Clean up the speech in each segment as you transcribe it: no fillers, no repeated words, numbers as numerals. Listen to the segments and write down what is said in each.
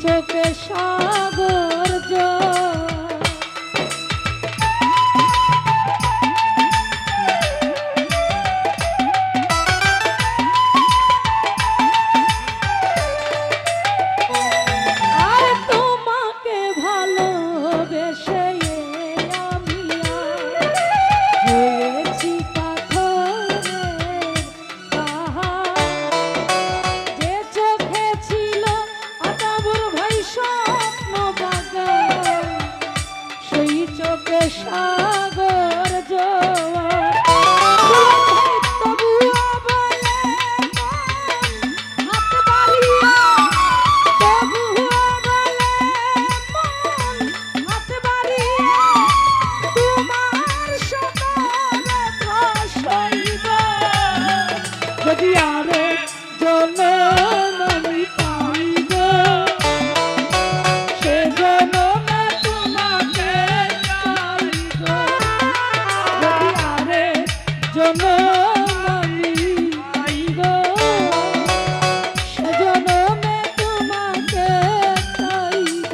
চোখে সাগর জল। আর তোমাকে ভালোবেসে আমি হয়েছি পাথরের পাহাড়। যে চোখে ছিল আতাবুর ভাই স্বপ্ন বাগান, সেই চোখে সাগর জোয়ার। তবুও বলে মন হাত বাড়িয়ে, তবুও বলে মন হাত বাড়িয়ে, তোমার সতরে সইব। যদি আরে জনম আমি পাইব, সে জনমে তোমাকে চাইব। যদি আরে জনম আমি পাইব, সে জনমে তোমাকে চাইব।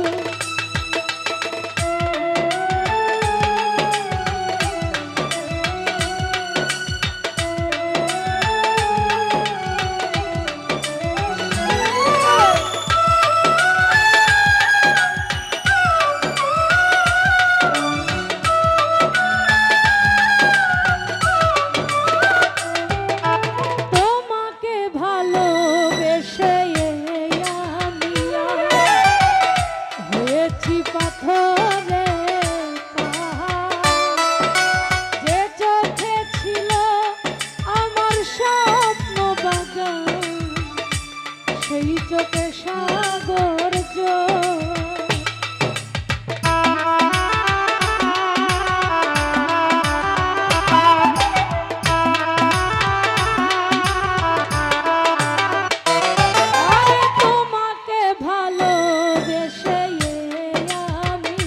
তোমাকে ভালোবেসে আমি হয়েছি পাথরের পাহাড়। যে চোখে ছিল আমার স্বপ্ন বাগান, সেই চোখে সাগর জল। আরে তোমাকে ভালোবেসে আমি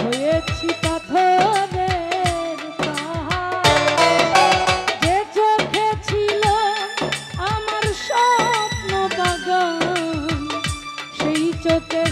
হয়েছি পাথরের পাহাড়। যে চোখে ছিল আমার স্বপ্ন বাগান, সেই চোখে